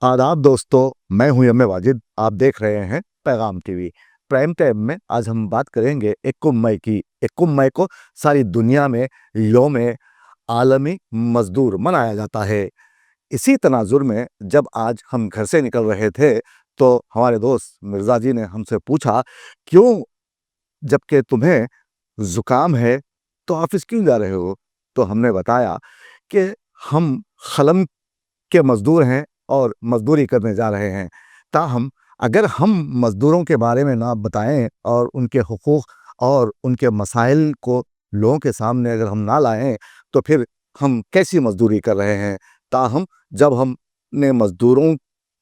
आदाब दोस्तों, मैं हूं यम वाजिद। आप देख रहे हैं पैगाम टीवी। प्राइम टाइम में आज हम बात करेंगे 21 मई की। 21 मई को सारी दुनिया में यौम आलमी मजदूर मनाया जाता है। इसी तनाजुर में जब आज हम घर से निकल रहे थे तो हमारे दोस्त मिर्ज़ा जी ने हमसे पूछा, क्यों, जबकि तुम्हें ज़ुकाम है तो ऑफिस क्यों जा रहे हो? तो हमने बताया कि हम खलम के मजदूर हैं और मजदूरी करने जा रहे हैं। ताहम अगर हम मजदूरों के बारे में ना बताएं और उनके हुकूक और उनके मसाइल को लोगों के सामने अगर हम ना लाएं तो फिर हम कैसी मजदूरी कर रहे हैं। ताहम जब हमने मजदूरों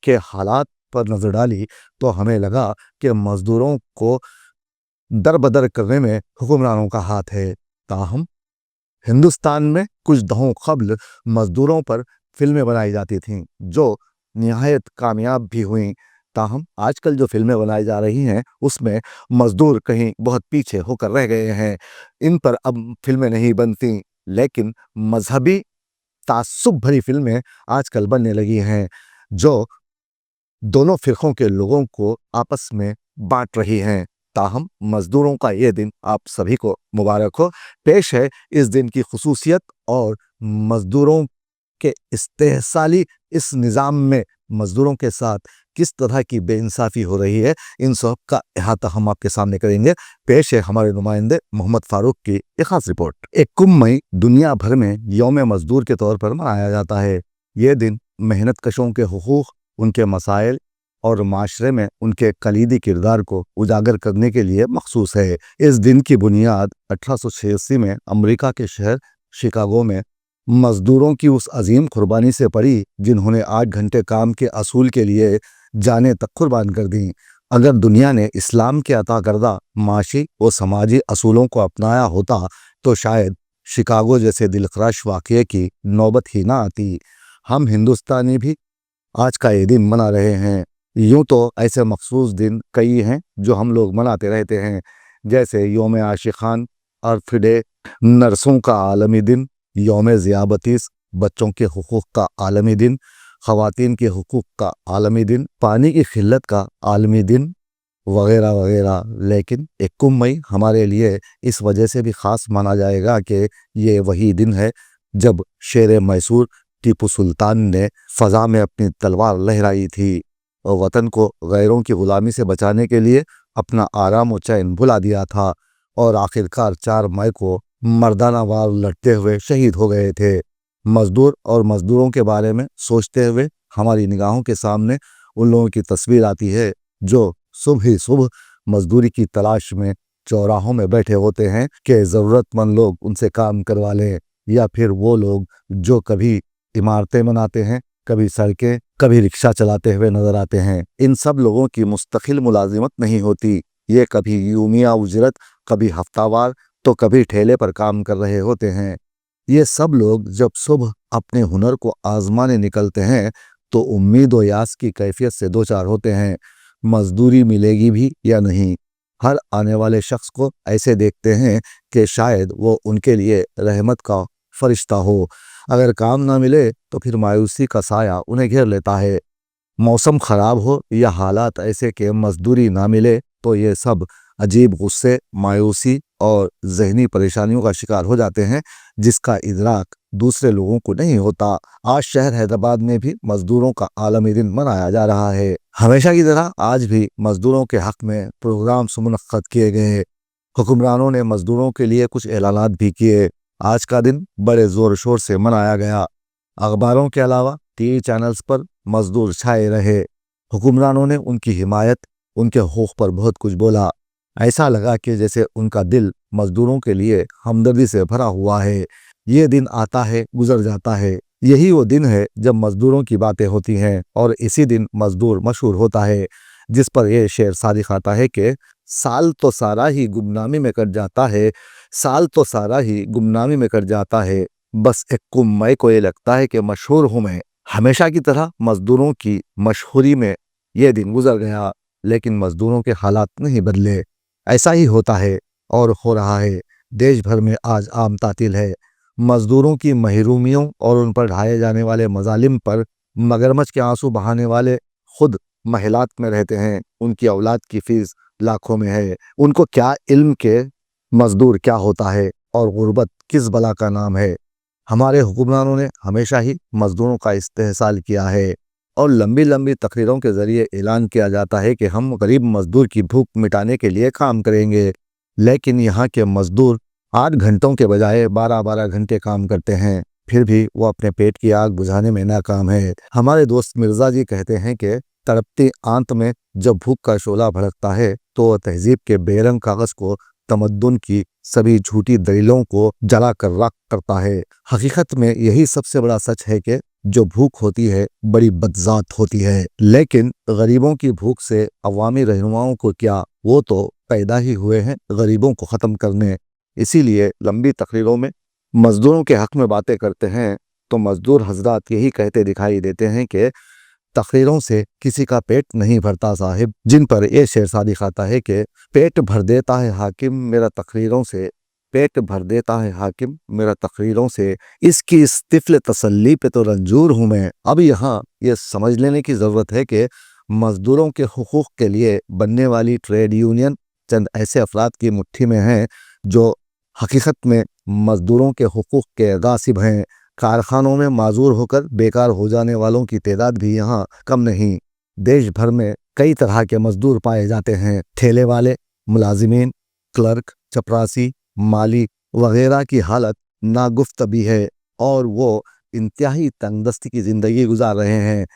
के हालात पर नज़र डाली तो हमें लगा कि मजदूरों को दरबदर करने में हुक्मरानों का हाथ है। ताहम हिंदुस्तान में कुछ दहाकों कबल मजदूरों पर फिल्में बनाई जाती थीं जो निहायत कामयाब भी हुईं। ताहम आजकल जो फिल्में बनाई जा रही हैं उसमें मजदूर कहीं बहुत पीछे होकर रह गए हैं। इन पर अब फिल्में नहीं बनती, लेकिन मजहबी तासुब भरी फिल्में आजकल बनने लगी हैं जो दोनों फिरकों के लोगों को आपस में बांट रही हैं। ताहम मजदूरों का ये दिन आप सभी को मुबारक हो। पेश है इस दिन की खुसूसियत और मजदूरों के इस्तेहसाली इस निज़ाम में मजदूरों के साथ किस तरह की बेइंसाफ़ी हो रही है, इन सब का अहाता हम आपके सामने करेंगे। पेश है हमारे नुमाइंदे मोहम्मद फ़ारूक की एक ख़ास रिपोर्ट। 21 मई दुनिया भर में यौम मजदूर के तौर पर मनाया जाता है। ये दिन मेहनत कशों के हुकूक, उनके मसाइल और माशरे में उनके कलीदी किरदार को उजागर करने के लिए मखसूस है। इस दिन की बुनियाद 1886 में अमेरिका के शहर शिकागो में मजदूरों की उस अजीम कुर्बानी से पड़ी जिन्होंने 8 घंटे काम के असूल के लिए जानें तक कुर्बान कर दी। अगर दुनिया ने इस्लाम के अता करदा माशी व समाजी असूलों को अपनाया होता तो शायद शिकागो जैसे दिलखराश वाक़ये की नौबत ही ना आती। हम हिंदुस्तानी भी आज का ये दिन मना रहे हैं। यूँ तो ऐसे मखसूस दिन कई हैं जो हम लोग मनाते रहते हैं, जैसे यौम आशिक़ान, अर्थ डे, नर्सों का आलमी दिन, यौम ज़ियाबतीस, बच्चों के हुकूक का आलमी दिन, ख़वातीन के हुकूक का आलमी दिन, पानी की किल्लत का आलमी दिन, वगैरह वगैरह। लेकिन 21 मई हमारे लिए इस वजह से भी ख़ास माना जाएगा कि ये वही दिन है जब शेर मैसूर टीपू सुल्तान ने फ़ज़ा में अपनी तलवार लहराई थी और वतन को गैरों की ग़ुलामी से बचाने के लिए अपना आराम और चैन भुला दिया था और आखिरकार 4 मई को मर्दाना वार लड़ते हुए शहीद हो गए थे। मजदूर और मजदूरों के बारे में सोचते हुए हमारी निगाहों के सामने उन लोगों की तस्वीर आती है जो सुबह ही सुबह मजदूरी की तलाश में चौराहों में बैठे होते हैं कि ज़रूरतमंद लोग उनसे काम करवा लें, या फिर वो लोग जो कभी इमारतें बनाते हैं, कभी सड़कें, कभी रिक्शा चलाते हुए नजर आते हैं। इन सब लोगों की मुस्तकिल मुलाजिमत नहीं होती। ये कभी यूमिया उजरत, कभी हफ्तावार, तो कभी ठेले पर काम कर रहे होते हैं। ये सब लोग जब सुबह अपने हुनर को आजमाने निकलते हैं तो उम्मीद व यास की कैफियत से दो चार होते हैं, मजदूरी मिलेगी भी या नहीं। हर आने वाले शख्स को ऐसे देखते हैं कि शायद वो उनके लिए रहमत का फरिश्ता हो। अगर काम ना मिले तो फिर मायूसी का साया उन्हें घेर लेता है। मौसम ख़राब हो या हालात ऐसे कि मजदूरी ना मिले तो ये सब अजीब गुस्से, मायूसी और जहनी परेशानियों का शिकार हो जाते हैं जिसका इदराक दूसरे लोगों को नहीं होता। आज शहर हैदराबाद में भी मजदूरों का आलमी दिन मनाया जा रहा है। हमेशा की तरह आज भी मजदूरों के हक़ में प्रोग्राम्स मुनक्कद किए गए। हुक्मरानों ने मजदूरों के लिए कुछ ऐलानात भी किए। आज का दिन बड़े ज़ोर शोर से मनाया गया। अखबारों के अलावा टीवी चैनल्स पर मजदूर छाए रहे। हुक्मरानों ने उनकी हिमायत, उनके हुकूक पर बहुत कुछ बोला। ऐसा लगा कि जैसे उनका दिल मजदूरों के लिए हमदर्दी से भरा हुआ है। ये दिन आता है, गुजर जाता है। यही वो दिन है जब मजदूरों की बातें होती हैं और इसी दिन मजदूर मशहूर होता है, जिस पर यह शेर सादिक आता है कि साल तो सारा ही गुमनामी में कट जाता है, साल तो सारा ही गुमनामी में कट जाता है, बस 21 मई को ये लगता है कि मशहूर हूँ मैं। हमेशा की तरह मजदूरों की मशहूरी में यह दिन गुजर गया, लेकिन मजदूरों के हालात नहीं बदले। ऐसा ही होता है और हो रहा है। देश भर में आज आम तातील है। मजदूरों की महरूमियों और उन पर ढाए जाने वाले मजालिम पर मगरमच्छ के आंसू बहाने वाले खुद महिलात में रहते हैं, उनकी औलाद की फीस लाखों में है। उनको क्या इल्म के मजदूर क्या होता है और गुर्बत किस बला का नाम है। हमारे हुक्मरानों ने हमेशा ही मजदूरों का इस्तेहसाल किया है और लंबी लंबी तकरीरों के जरिए ऐलान किया जाता है कि हम गरीब मजदूर की भूख मिटाने के लिए काम करेंगे। लेकिन यहाँ के मजदूर 8 घंटों के बजाय 12-12 घंटे काम करते हैं, फिर भी वो अपने पेट की आग बुझाने में नाकाम है। हमारे दोस्त मिर्जा जी कहते हैं कि तड़पती आंत में जब भूख का शोला भड़कता है तो वह तहजीब के बेरंग कागज को, तमद्दुन की सभी झूठी दलीलों को जला कर राख करता है। हकीकत में यही सबसे बड़ा सच है कि जो भूख होती है बड़ी बदजात होती है। लेकिन गरीबों की भूख से अवामी रहनुमाओं को क्या, वो तो पैदा ही हुए हैं गरीबों को ख़त्म करने। इसीलिए लंबी तकरीरों में मजदूरों के हक में बातें करते हैं तो मजदूर हजरात यही कहते दिखाई देते हैं कि तकरीरों से किसी का पेट नहीं भरता साहिब, जिन पर यह शेर सादी खाता है कि पेट भर देता है हाकिम मेरा तकरीरों से, पेट भर देता है हाकिम मेरा तकरीरों से, इसकी इस तिफल तसल्ली पे तो रंजूर हूँ मैं। अब यहाँ ये समझ लेने की ज़रूरत है कि मजदूरों के हुकूक के लिए बनने वाली ट्रेड यूनियन चंद ऐसे अफराद की मुट्ठी में हैं जो हकीकत में मजदूरों के हुकूक के गासिब हैं। कारखानों में माजूर होकर बेकार हो जाने वालों की तादाद भी यहाँ कम नहीं। देश भर में कई तरह के मजदूर पाए जाते हैं। ठेले वाले, मुलाजिमीन, क्लर्क, चपरासी, माली वगैरह की हालत नागुफ्तबी है और वो इंतहाई तंगदस्ती की ज़िंदगी गुजार रहे हैं।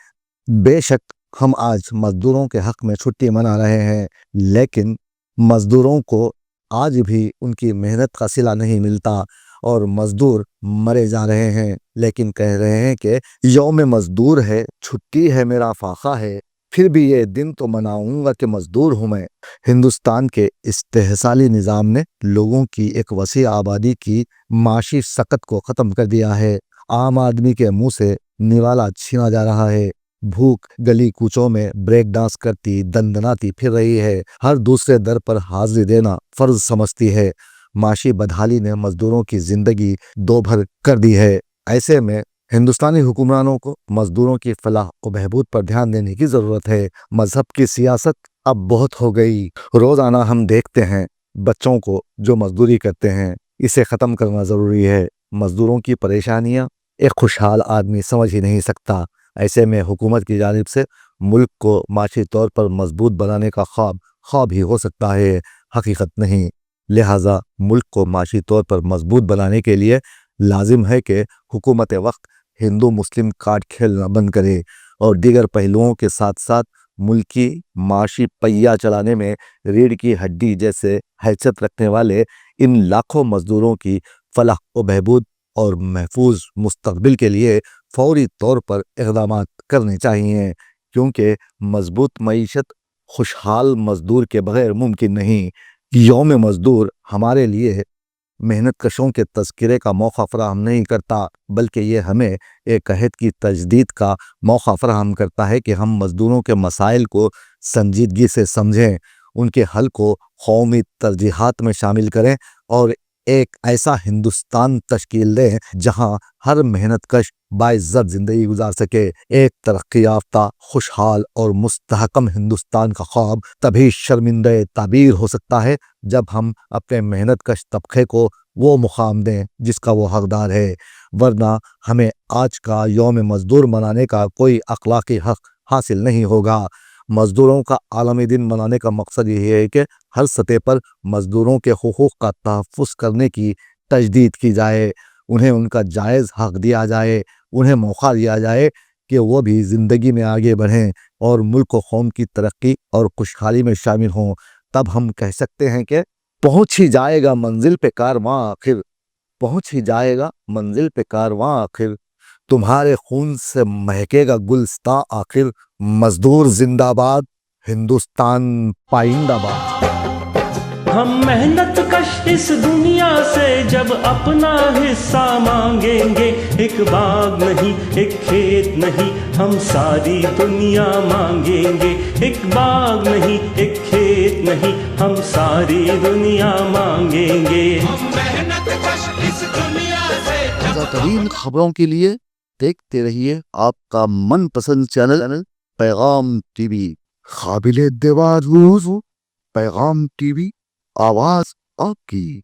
बेशक हम आज मजदूरों के हक में छुट्टी मना रहे हैं, लेकिन मजदूरों को आज भी उनकी मेहनत का सिला नहीं मिलता और मजदूर मरे जा रहे हैं। लेकिन कह रहे हैं कि यौम मजदूर है, छुट्टी है, मेरा फाखा है, फिर भी ये दिन तो मनाऊंगा कि मजदूर हूँ मैं। हिंदुस्तान के इस्तेहसाली निज़ाम ने लोगों की एक वसी आबादी की माशी सकत को ख़त्म कर दिया है। आम आदमी के मुंह से निवाला छीना जा रहा है। भूख गली कूचों में ब्रेक डांस करती दंदनाती फिर रही है। हर दूसरे दर पर हाजिरी देना फर्ज समझती है। माशी बदहाली ने मजदूरों की जिंदगी दो भर कर दी है। ऐसे में हिंदुस्तानी हुक्मरानों को मजदूरों की फलाह और बहबूद पर ध्यान देने की ज़रूरत है। मजहब की सियासत अब बहुत हो गई। रोज़ाना हम देखते हैं बच्चों को जो मजदूरी करते हैं, इसे ख़त्म करना ज़रूरी है। मजदूरों की परेशानियाँ एक खुशहाल आदमी समझ ही नहीं सकता। ऐसे में हुकूमत की जानिब से मुल्क को माशी तौर पर मजबूत बनाने का ख्वाब ही हो सकता है, हकीकत नहीं। लिहाजा मुल्क को माशी तौर पर मजबूत बनाने के लिए लाजिम है कि हुकूमत वक्त हिंदू मुस्लिम कार्ड खेलना बंद करे और दीगर पहलुओं के साथ साथ मुल्की माशी पहिया चलाने में रीढ़ की हड्डी जैसे हैसियत रखने वाले इन लाखों मजदूरों की फलाह व बहबूद और महफूज मुस्तकबिल के लिए फौरी तौर पर इक़दामात करने चाहिए, क्योंकि मजबूत मईशत खुशहाल मजदूर के बगैर मुमकिन नहीं। यौम मजदूर हमारे लिए मेहनत कशों के तज़किरे का मौका फराहम नहीं करता, बल्कि ये हमें एक अहद की तजदीद का मौका फराहम करता है कि हम मजदूरों के मसाइल को संजीदगी से समझें, उनके हल को कौमी तरजीहात में शामिल करें और एक ऐसा हिंदुस्तान तश्कील दें जहां हर मेहनत कश बाइज़्ज़त ज़िंदगी गुजार सके। एक तरक्की याफ्ता, खुशहाल और मुस्तहकम हिंदुस्तान का ख्वाब तभी शर्मिंदे ताबीर हो सकता है जब हम अपने मेहनत कश तबके को वो मुकाम दें जिसका वो हकदार है, वरना हमें आज का यौम मजदूर मनाने का कोई अखलाकी हक हासिल नहीं होगा। मजदूरों का आलमी दिन मनाने का मकसद यही है कि हर सतह पर मजदूरों के हुकूक का तहफ़्फ़ुज़ करने की तजदीद की जाए, उन्हें उनका जायज़ हक दिया जाए, उन्हें मौका दिया जाए कि वो भी ज़िंदगी में आगे बढ़ें और मुल्क व कौम की तरक्की और खुशहाली में शामिल हों। तब हम कह सकते हैं कि पहुँच ही जाएगा मंजिल पे कारवां आखिर, पहुँच ही जाएगा मंजिल पे कारवां आखिर, तुम्हारे खून से महकेगा गुलस्तां आखिर, मजदूर जिंदाबाद, हिंदुस्तान पाइंदाबाद। हम मेहनत कश इस दुनिया से जब अपना हिस्सा मांगेंगे, एक बाग नहीं एक खेत नहीं हम सारी दुनिया मांगेंगे, एक बाग नहीं एक खेत नहीं हम सारी दुनिया मांगेंगे। ताज़ा तरीन खबरों के लिए دیکھتے رہیے آپ کا من پسند چینل پیغام ٹی وی. قابل اعتبار روز پیغام ٹی وی، آواز آپ کی.